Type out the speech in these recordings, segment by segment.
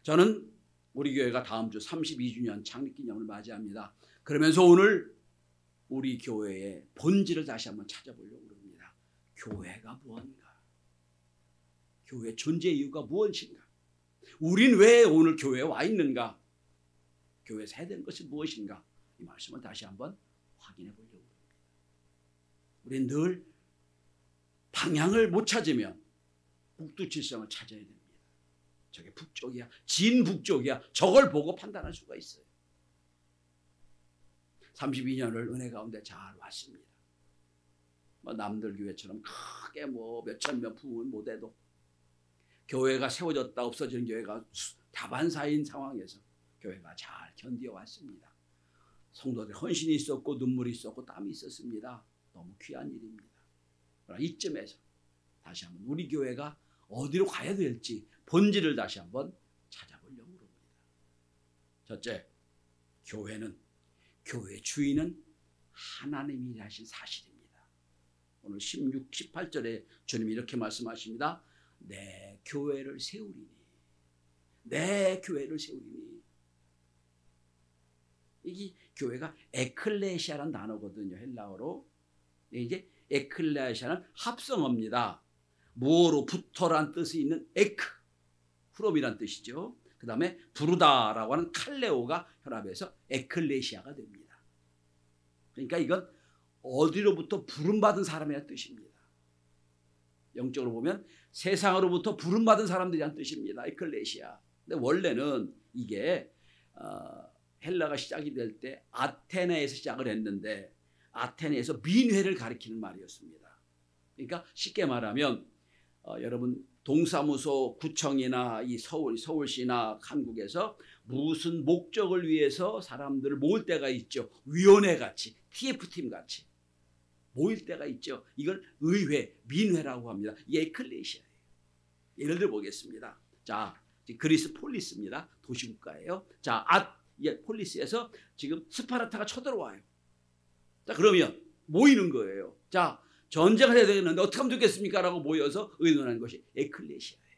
저는 우리 교회가 다음 주 32주년 창립기념을 맞이합니다. 그러면서 오늘 우리 교회의 본질을 다시 한번 찾아보려고 합니다. 교회가 무엇인가? 교회 존재 이유가 무엇인가? 우린 왜 오늘 교회에 와 있는가? 교회에서 해야 되는 것이 무엇인가? 이 말씀을 다시 한번 확인해 보려고 합니다. 우린 늘 방향을 못 찾으면 북두칠성을 찾아야 됩니다. 저게 북쪽이야, 진북쪽이야, 저걸 보고 판단할 수가 있어요. 32년을 은혜 가운데 잘 왔습니다. 남들 교회처럼 크게 몇천 명 부흥은 못해도 교회가 세워졌다 없어지는 교회가 다반사인 상황에서 교회가 잘 견뎌왔습니다. 성도들 헌신이 있었고 눈물이 있었고 땀이 있었습니다. 너무 귀한 일입니다. 그러나 이쯤에서 다시 한번 우리 교회가 어디로 가야 될지 본질을 다시 한번 찾아보려고 합니다. 첫째, 교회 주인은 하나님이 하신 사실입니다. 오늘 16, 18절에 주님이 이렇게 말씀하십니다. 내 교회를 세우리니. 내 교회를 세우리니. 이게 교회가 에클레시아라는 단어거든요. 헬라어로. 이제 에클레시아는 합성어입니다. 무어로부터란 뜻이 있는 에크, 후롬이란 뜻이죠. 그 다음에 부르다라고 하는 칼레오가 결합해서 에클레시아가 됩니다. 그러니까 이건 어디로부터 부름받은 사람이라는 뜻입니다. 영적으로 보면 세상으로부터 부름받은 사람들이란 뜻입니다. 에클레시아. 근데 원래는 이게 헬라가 시작이 될 때 아테네에서 시작을 했는데 아테네에서 민회를 가리키는 말이었습니다. 그러니까 쉽게 말하면 여러분 동사무소 구청이나 이 서울시나 한국에서 무슨 목적을 위해서 사람들을 모을 때가 있죠. 위원회 같이, TF팀 같이 모일 때가 있죠. 이걸 의회, 민회라고 합니다. 이게 에클레시아예요. 예를 들어 보겠습니다. 자, 그리스 폴리스입니다. 도시국가예요. 자, 폴리스에서 지금 스파르타가 쳐들어와요. 자, 그러면 모이는 거예요. 자, 전쟁을 해야 되겠는데 어떻게 하면 좋겠습니까? 라고 모여서 의논하는 것이 에클레시아예요.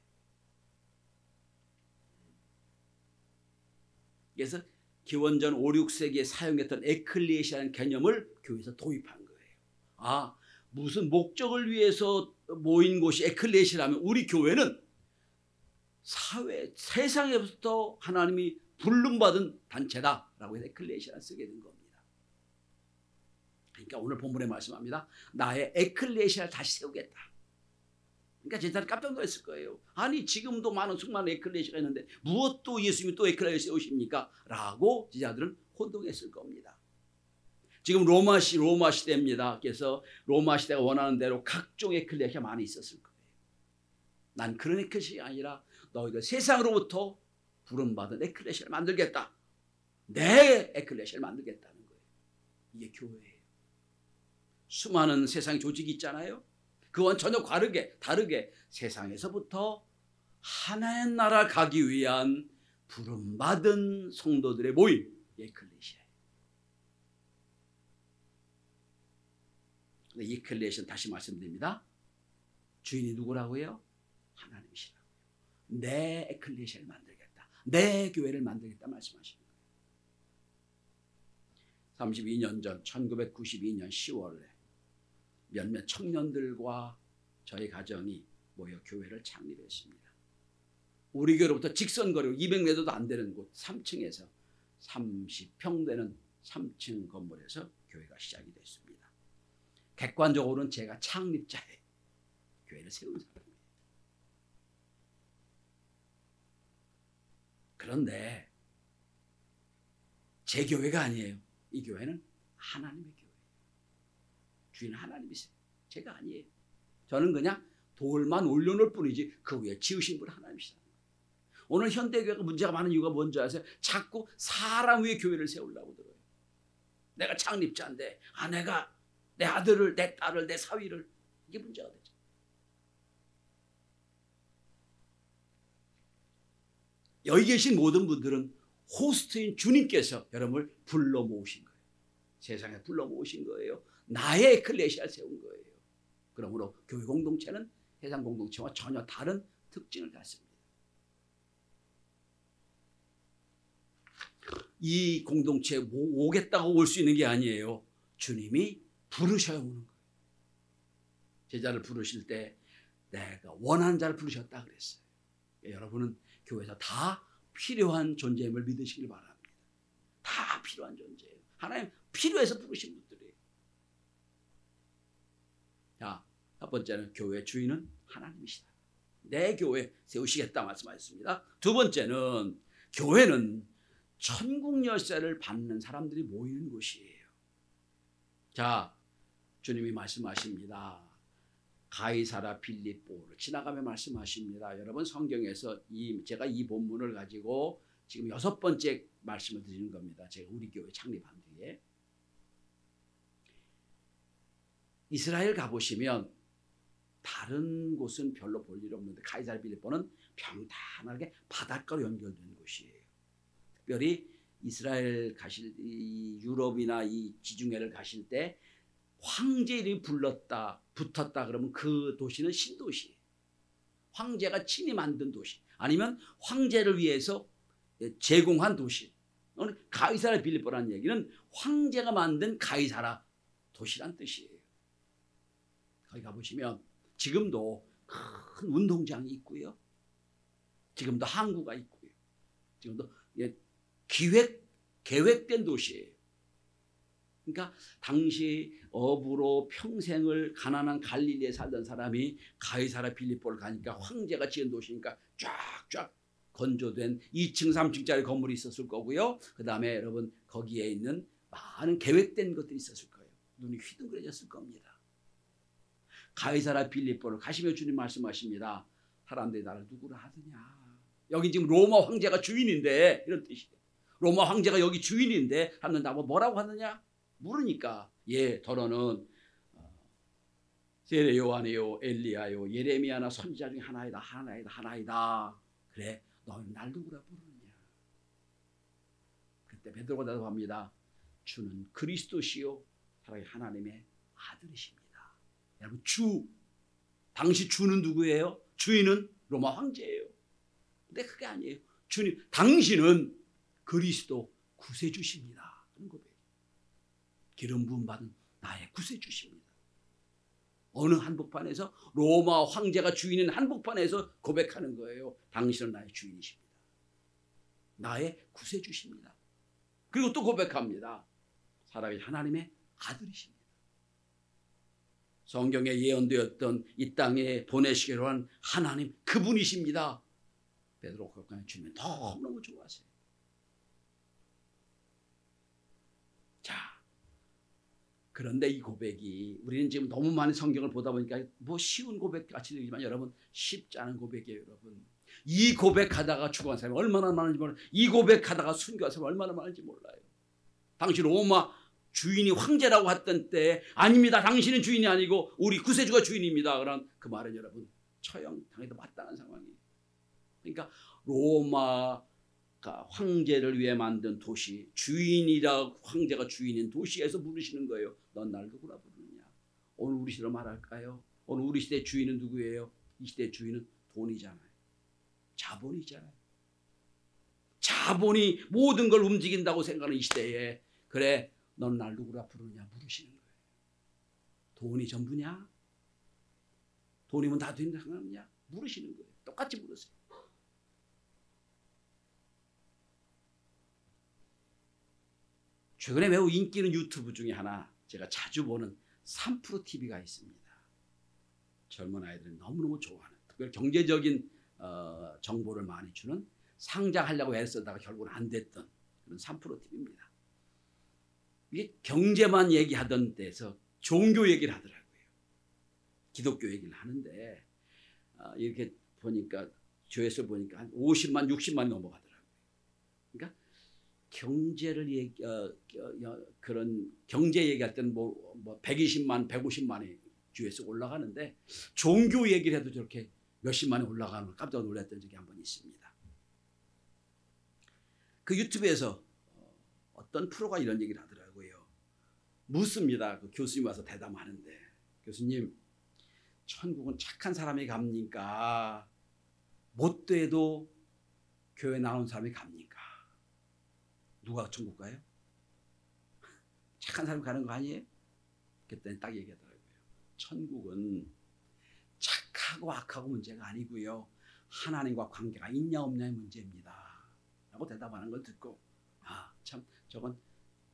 그래서 기원전 5, 6세기에 사용했던 에클레시아라는 개념을 교회에서 도입한 거예요. 무슨 목적을 위해서 모인 곳이 에클레시아라면 우리 교회는 세상에부터 하나님이 부름받은 단체다라고 해서 에클레시아를 쓰게 된 겁니다. 그러니까 오늘 본문에 말씀합니다. 나의 에클레시아를 다시 세우겠다. 그러니까 제자는 깜짝 놀랐을 거예요. 아니 지금도 많은 수많은 에클레시아가 있는데 무엇도 예수님이 또 에클레시아 세우십니까? 라고 제자들은 혼동했을 겁니다. 지금 로마 시대입니다. 그래서 로마 시대가 원하는 대로 각종 에클레시아가 많이 있었을 거예요. 난 그런 에클레시아가 아니라 너희들 세상으로부터 부름받은 에클레시아를 만들겠다. 내 에클레시아를 만들겠다는 거예요. 이게 교회예요. 수많은 세상의 조직이 있잖아요. 그건 전혀 다르게 세상에서부터 하나의 나라 가기 위한 부름받은 성도들의 모임, 에클레시아예요. 이 에클레시아는 다시 말씀드립니다. 주인이 누구라고요? 하나님이시라고요. 내 에클레시아를 만들겠다. 내 교회를 만들겠다 말씀하시는 거예요. 32년 전 1992년 10월에 몇몇 청년들과 저희 가정이 모여 교회를 창립했습니다. 우리 교회로부터 직선거리로 200m도 안 되는 곳 3층에서 30평 되는 3층 건물에서 교회가 시작이 됐습니다. 객관적으로는 제가 창립자의 교회를 세운 사람이에요. 그런데 제 교회가 아니에요. 이 교회는 하나님의 교회예요. 주인은 하나님이세요. 제가 아니에요. 저는 그냥 돌만 올려놓을 뿐이지 그 위에 지으신 분은 하나님이시라는 거예요. 오늘 현대교회가 문제가 많은 이유가 뭔지 아세요? 자꾸 사람 위에 교회를 세우려고 들어요. 내가 창립자인데 내가 내 아들을, 내 딸을, 내 사위를, 이게 문제가 되죠. 여기 계신 모든 분들은 호스트인 주님께서 여러분을 불러 모으신 거예요. 세상에 불러 모으신 거예요. 나의 에클레시아를 세운 거예요. 그러므로 교회 공동체는 세상 공동체와 전혀 다른 특징을 갖습니다. 이 공동체에 오겠다고 올 수 있는 게 아니에요. 주님이 부르셔야 오는 거예요. 제자를 부르실 때 내가 원하는 자를 부르셨다 그랬어요. 여러분은 교회에서 다 필요한 존재임을 믿으시길 바랍니다. 다 필요한 존재예요. 하나님 필요해서 부르신 분들이에요. 자, 첫 번째는 교회 주인은 하나님이시다. 내 교회 세우시겠다 말씀하셨습니다. 두 번째는 교회는 천국 열쇠를 받는 사람들이 모이는 곳이에요. 자, 주님이 말씀하십니다. 가이사라 빌립보를 지나가며 말씀하십니다. 여러분 성경에서 제가 이 본문을 가지고 지금 6번째 말씀을 드리는 겁니다. 제가 우리 교회 창립한 뒤에 이스라엘 가보시면 다른 곳은 별로 볼 일 없는데 가이사라 빌립보는 평탄하게 바닷가로 연결된 곳이에요. 특별히 이스라엘 가실 유럽이나 이 지중해를 가실 때 황제 이름이 붙었다 그러면 그 도시는 신도시예요. 황제가 친히 만든 도시 아니면 황제를 위해서 제공한 도시. 가이사라 빌립보라는 얘기는 황제가 만든 가이사라 도시란 뜻이에요. 거기 가보시면 지금도 큰 운동장이 있고요. 지금도 항구가 있고요. 지금도 계획된 도시예요. 그러니까 당시 어부로 평생을 가난한 갈릴리에 살던 사람이 가이사라 빌립보를 가니까 황제가 지은 도시니까 쫙쫙 건조된 2층 3층짜리 건물이 있었을 거고요. 그 다음에 여러분 거기에 있는 많은 계획된 것들이 있었을 거예요. 눈이 휘둥그레졌을 겁니다. 가이사라 빌립보를 가시며 주님 말씀하십니다. 사람들이 나를 누구라 하느냐. 여기 지금 로마 황제가 주인인데 이런 뜻이에요. 로마 황제가 여기 주인인데 하면 나보고 뭐라고 하느냐 물으니까 더러는 세례 요한이요 엘리야요 예레미야나 선지자 중에 하나이다. 그래 너는 날 누구라 부르느냐. 그때 베드로가 대답합니다. 주는 그리스도시요 살아계신 하나님의 아들이십니다. 여러분 당시 주는 누구예요? 주인은 로마 황제예요. 근데 그게 아니에요. 주님 당신은 그리스도 구세주십니다. 그런 고백. 기름 부음 받은 나의 구세주십니다. 어느 한복판에서 로마 황제가 주인인 한복판에서 고백하는 거예요. 당신은 나의 주인이십니다. 나의 구세주십니다. 그리고 또 고백합니다. 살아계신 하나님의 아들이십니다. 성경에 예언되었던 이 땅에 보내시기로 한 하나님 그분이십니다. 베드로가 고백하는 주님은 너무너무 좋아하세요. 자, 그런데 이 고백이 우리는 지금 너무 많은 성경을 보다 보니까 쉬운 고백 같이 들리지만 여러분 쉽지 않은 고백이에요. 여러분 이 고백하다가 죽어간 사람이 얼마나 많은지 몰라요. 이 고백하다가 순교한 사람이 얼마나 많은지 몰라요. 당시 로마 주인이 황제라고 했던 때 아닙니다. 당신은 주인이 아니고 우리 구세주가 주인입니다. 그런 그 말은 여러분 처형당해도 마땅한 상황이에요. 그러니까 로마 황제를 위해 만든 도시 주인이라 황제가 주인인 도시에서 부르시는 거예요. 넌 날 누구라 부르느냐. 오늘 우리 시대로 말할까요? 오늘 우리 시대 주인은 누구예요? 이 시대 주인은 돈이잖아요. 자본이잖아요. 자본이 모든 걸 움직인다고 생각하는 이 시대에 그래 넌 날 누구라 부르느냐 물으시는 거예요. 돈이 전부냐? 돈이면 다 된다 생각하느냐? 물으시는 거예요. 똑같이 물으세요. 최근에 매우 인기 있는 유튜브 중에 하나 제가 자주 보는 3프로TV가 있습니다. 젊은 아이들이 너무너무 좋아하는 특별히 경제적인 정보를 많이 주는 상장하려고 애쓰다가 결국은 안 됐던 그런 3프로TV입니다. 이게 경제만 얘기하던 데서 종교 얘기를 하더라고요. 기독교 얘기를 하는데 이렇게 보니까 조회수 보니까 한 50만 60만이 넘어가더라고요. 그러니까 경제를 그런 경제 얘기할 때는 뭐 120만 150만이 조회수가 올라가는데 종교 얘기를 해도 저렇게 몇십만이 올라가는 걸 깜짝 놀랐던 적이 한 번 있습니다. 그 유튜브에서 어떤 프로가 이런 얘기를 하더라고요. 묻습니다. 그 교수님 와서 대담하는데 교수님 천국은 착한 사람이 갑니까? 못돼도 교회 나온 사람이 갑니까? 누가 천국 가요? 착한 사람 가는 거 아니에요? 그랬더니 딱 얘기하더라고요. 천국은 착하고 악하고 문제가 아니고요, 하나님과 관계가 있냐 없냐의 문제입니다 라고 대답하는 걸 듣고, 아, 참 저건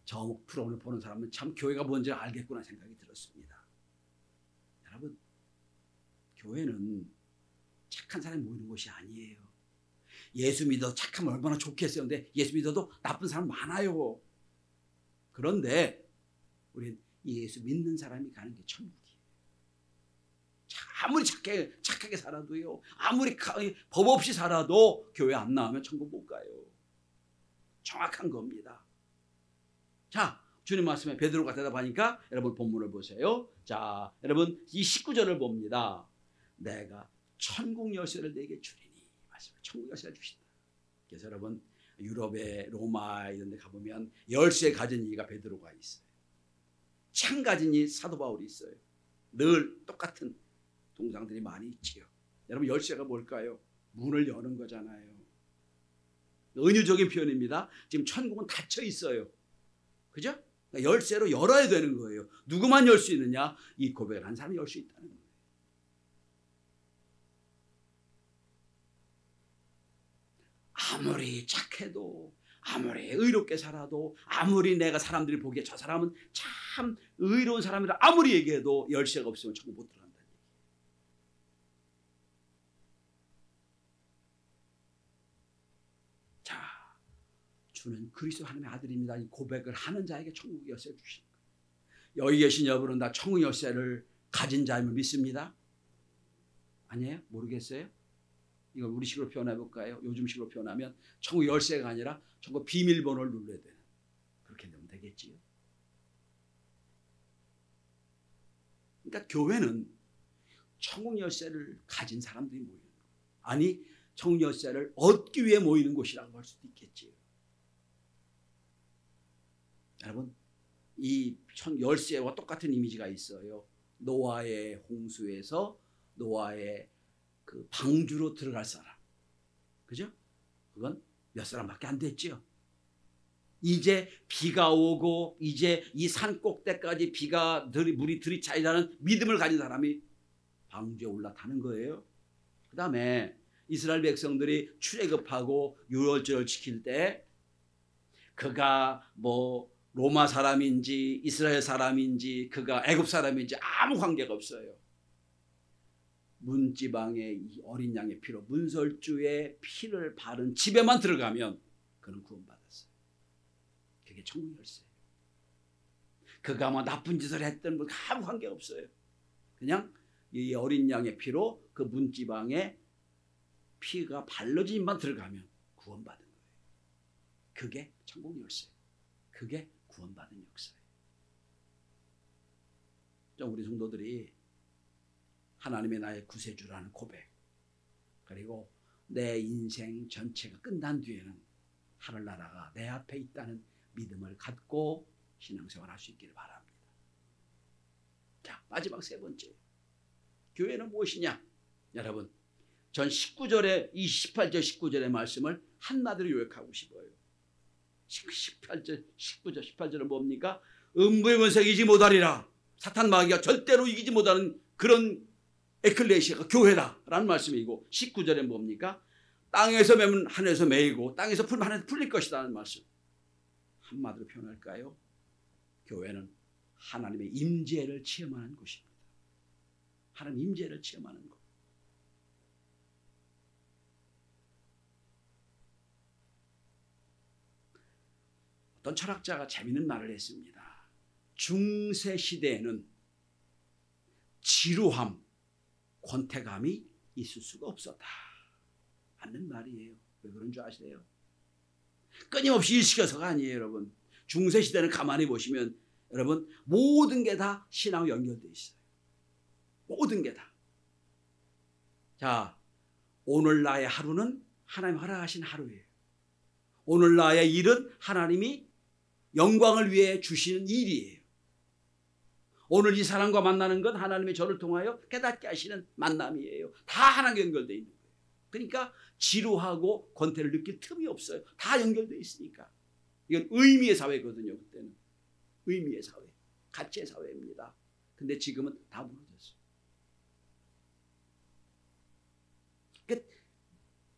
저 프로그램을 보는 사람은 참 교회가 뭔지 알겠구나 생각이 들었습니다. 여러분, 교회는 착한 사람이 모이는 곳이 아니에요. 예수 믿어 착하면 얼마나 좋겠어요. 근데 예수 믿어도 나쁜 사람 많아요. 그런데 우리는 예수 믿는 사람이 가는 게 천국이에요. 아무리 착하게 살아도요, 아무리 법 없이 살아도 교회 안 나오면 천국 못 가요. 정확한 겁니다. 자, 주님 말씀에 베드로가 대답하니까 여러분 본문을 보세요. 자, 여러분 이 19절을 봅니다. 내가 천국 열쇠를 내게 주리니, 말씀을 천국 열쇠를 주신다. 그래서 여러분 유럽의 로마 이런 데 가보면 열쇠 가진 이가 베드로가 있어요. 창 가진 이 사도 바울이 있어요. 늘 똑같은 동상들이 많이 있지요. 여러분 열쇠가 뭘까요? 문을 여는 거잖아요. 은유적인 표현입니다. 지금 천국은 닫혀 있어요. 그죠? 그러니까 열쇠로 열어야 되는 거예요. 누구만 열 수 있느냐? 이 고백을 한 사람이 열 수 있다는 거예요. 아무리 착해도, 아무리 의롭게 살아도, 아무리 내가 사람들이 보기에 저 사람은 참 의로운 사람이라 아무리 얘기해도 열쇠가 없으면 천국 못 들어간다는 얘기예요. 자, 주는 그리스도 하나님의 아들입니다. 이 고백을 하는 자에게 천국 열쇠를 주시는 거예요. 여기 계신 여러분은 다 천국 열쇠를 가진 자임을 믿습니다? 아니에요? 모르겠어요? 이걸 우리식으로 표현해 볼까요? 요즘식으로 표현하면 천국 열쇠가 아니라 천국 비밀번호를 눌러야 되는, 그렇게 되면 되겠지요. 그러니까 교회는 천국 열쇠를 가진 사람들이 모이는 거예요. 아니, 천국 열쇠를 얻기 위해 모이는 곳이라고 할 수도 있겠지요. 여러분, 이 열쇠와 똑같은 이미지가 있어요. 노아의 홍수에서 노아의 그 방주로 들어갈 사람, 그죠? 그건 몇 사람밖에 안 됐지요. 이제 비가 오고 이제 이 산 꼭대까지 물이 들이차이라는 믿음을 가진 사람이 방주에 올라타는 거예요. 그 다음에 이스라엘 백성들이 출애굽하고 유월절을 지킬 때 그가 뭐 로마 사람인지 이스라엘 사람인지 그가 애굽 사람인지 아무 관계가 없어요. 문지방의 이 어린 양의 피로 문설주의 피를 바른 집에만 들어가면 그는 구원받았어요. 그게 천국 열쇠예요. 그가 뭐 나쁜 짓을 했던 뭐 아무 관계가 없어요. 그냥 이 어린 양의 피로 그 문지방의 피가 발라진 입만 들어가면 구원받은 거예요. 그게 천국 열쇠예요. 그게 구원받은 역사예요. 좀 우리 성도들이 하나님의 나의 구세주라는 고백, 그리고 내 인생 전체가 끝난 뒤에는 하늘나라가 내 앞에 있다는 믿음을 갖고 신앙생활 할 수 있기를 바랍니다. 자, 마지막 세 번째, 교회는 무엇이냐? 여러분, 전 19절에 이 18절 19절의 말씀을 한마디로 요약하고 싶어요. 18절 19절 18절은 뭡니까? 음부의 권세가 이기지 못하리라. 사탄 마귀가 절대로 이기지 못하는 그런 에클레시아가 교회다라는 말씀이고, 19절에 뭡니까? 땅에서 매면 하늘에서 매이고 땅에서 풀면 하늘에서 풀릴 것이라는 말씀. 한마디로 표현할까요? 교회는 하나님의 임재를 체험하는 곳입니다. 하나님 임재를 체험하는 곳. 어떤 철학자가 재미있는 말을 했습니다. 중세 시대에는 지루함, 권태감이 있을 수가 없었다. 맞는 말이에요. 왜 그런 줄 아세요? 끊임없이 일시켜서가 아니에요, 여러분. 중세 시대는 가만히 보시면 여러분 모든 게 다 신앙과 연결되어 있어요. 모든 게 다. 자, 오늘 나의 하루는 하나님 허락하신 하루예요. 오늘 나의 일은 하나님이 영광을 위해 주시는 일이에요. 오늘 이 사람과 만나는 건 하나님의 저를 통하여 깨닫게 하시는 만남이에요. 다 하나님과 연결되어 있는 거예요. 그러니까 지루하고 권태를 느낄 틈이 없어요. 다 연결되어 있으니까. 이건 의미의 사회거든요. 그때는 의미의 사회, 가치의 사회입니다. 근데 지금은 다 무너졌어요. 그러니까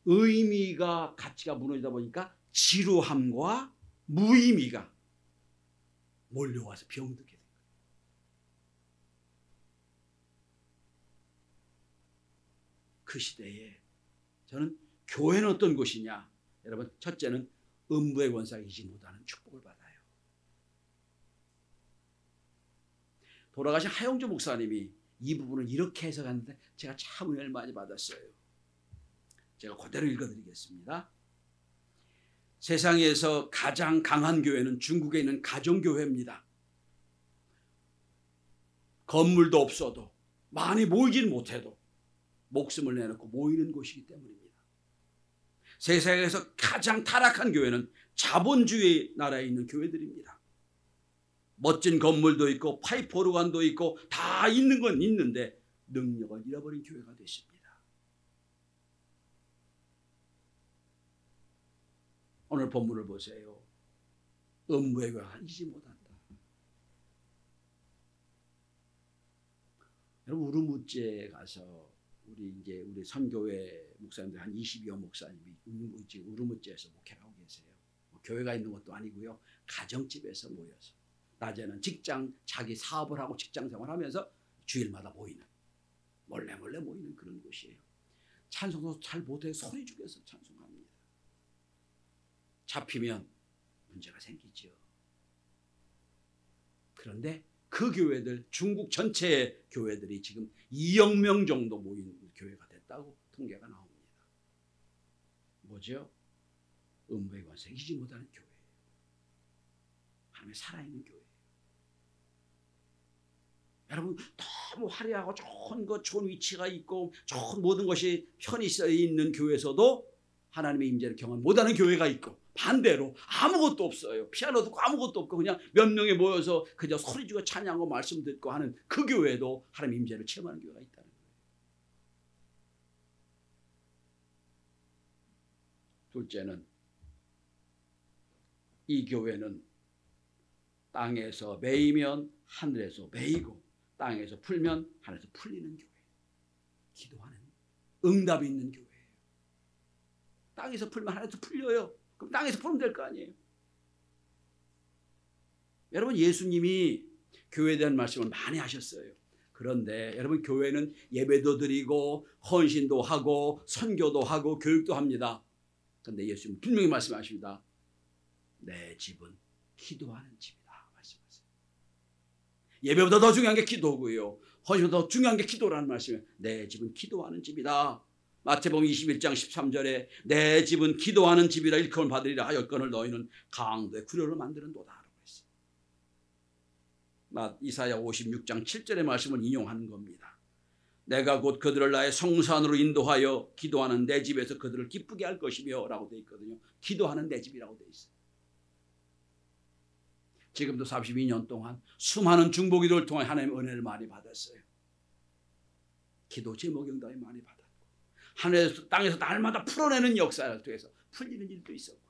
의미가 가치가 무너지다 보니까 지루함과 무의미가 몰려와서 병들게 된 거예요. 그 시대에 저는 교회는 어떤 곳이냐? 여러분, 첫째는 음부의 권세가 이기지 못하는 축복을 받아요. 돌아가신 하영주 목사님이 이 부분을 이렇게 해석하는데 제가 참 은혜를 많이 받았어요. 제가 그대로 읽어드리겠습니다. 세상에서 가장 강한 교회는 중국에 있는 가정교회입니다. 건물도 없어도 많이 모이지는 못해도 목숨을 내놓고 모이는 곳이기 때문입니다. 세상에서 가장 타락한 교회는 자본주의 나라에 있는 교회들입니다. 멋진 건물도 있고 파이프 오르간도 있고 다 있는 건 있는데 능력을 잃어버린 교회가 됐습니다. 오늘 본문을 보세요. 음부의 교회가 이기지 못한다. 여러분, 우르무찌에 가서 우리 선교회 목사님들 한 20여 목사님이 우르무찌에서 목회를 하고 계세요. 교회가 있는 것도 아니고요. 가정집에서 모여서 낮에는 직장 자기 사업을 하고 직장 생활하면서 주일마다 모이는, 몰래 모이는 그런 곳이에요. 찬송도 잘 못해 소리 죽여서 찬송합니다. 잡히면 문제가 생기죠. 그런데 그 교회들, 중국 전체의 교회들이 지금 2억 명 정도 모인 교회가 됐다고 통계가 나옵니다. 뭐죠? 음부의 권세 이기지 못하는 교회. 하나님의 살아있는 교회. 여러분, 너무 화려하고 좋은 위치가 있고 좋은 모든 것이 편히 써 있는 교회에서도 하나님의 임재를 경험 못하는 교회가 있고, 반대로 아무것도 없어요. 피아노 듣고 아무것도 없고 그냥 몇 명이 모여서 그저 소리 지고 찬양하고 말씀 듣고 하는 그 교회도 하나님의 임재를 체험하는 교회가 있다는 거예요. 둘째는 이 교회는 땅에서 매이면 하늘에서 매이고 땅에서 풀면 하늘에서 풀리는 교회. 기도하는 응답이 있는 교회예요. 땅에서 풀면 하늘에서 풀려요. 그럼 땅에서 풀면 될 거 아니에요. 여러분, 예수님이 교회에 대한 말씀을 많이 하셨어요. 그런데 여러분, 교회는 예배도 드리고 헌신도 하고 선교도 하고 교육도 합니다. 그런데 예수님은 분명히 말씀하십니다. 내 집은 기도하는 집이다 말씀하세요. 예배보다 더 중요한 게 기도고요. 헌신보다 더 중요한 게 기도라는 말씀이에요. 내 집은 기도하는 집이다. 마태복음 21장 13절에 내 집은 기도하는 집이라 일컬음을 받으리라 하였거늘 너희는 강도의 구려를 만드는도다 라고 했어요. 이사야 56장 7절의 말씀을 인용하는 겁니다. 내가 곧 그들을 나의 성산으로 인도하여 기도하는 내 집에서 그들을 기쁘게 할 것이며 라고 되어 있거든요. 기도하는 내 집이라고 되어 있어요. 지금도 42년 동안 수많은 중보기도를 통해 하나님의 은혜를 많이 받았어요. 기도 제목경담이 많이 받았고 하늘에서 땅에서 날마다 풀어내는 역사를 통해서 풀리는 일도 있었고,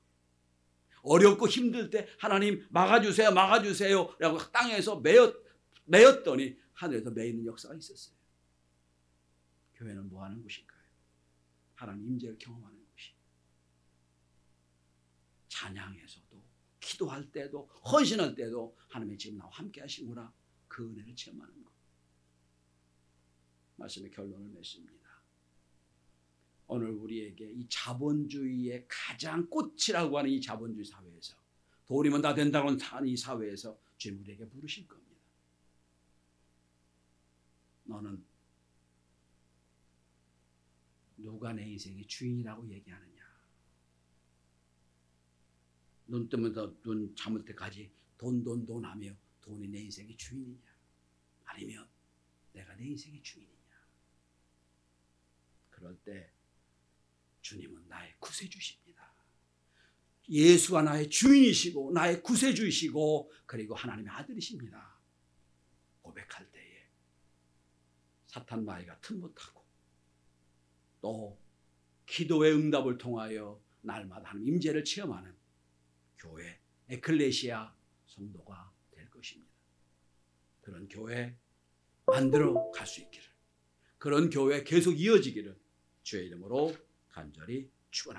어렵고 힘들 때 하나님 막아주세요 라고 땅에서 메었더니 하늘에서 메이는 역사가 있었어요. 교회는 뭐 하는 곳일까요? 하나님 임재를 경험하는 곳이. 찬양에서도 기도할 때도 헌신할 때도 하나님이 지금 나와 함께 하시구나, 그 은혜를 체험하는 것. 말씀의 결론을 맺습니다. 오늘 우리에게 이 자본주의의 가장 꽃이라고 하는 이 자본주의 사회에서, 돈이면 다 된다고 하는 이 사회에서 주님 우리에게 부르실 겁니다. 너는 누가 내 인생의 주인이라고 얘기하느냐? 눈 뜨면서 눈 잠을 때까지 돈 하며 돈이 내 인생의 주인이냐? 아니면 내가 내 인생의 주인이냐? 그럴 때 주님은 나의 구세주십니다. 예수가 나의 주인이시고 나의 구세주이시고 그리고 하나님의 아들이십니다. 고백할 때에 사탄 마귀가 틈 못하고, 또 기도의 응답을 통하여 날마다 하나님 임재를 체험하는 교회, 에클레시아 성도가 될 것입니다. 그런 교회 만들어 갈 수 있기를, 그런 교회 계속 이어지기를 주의 이름으로 간절히 축원합니다.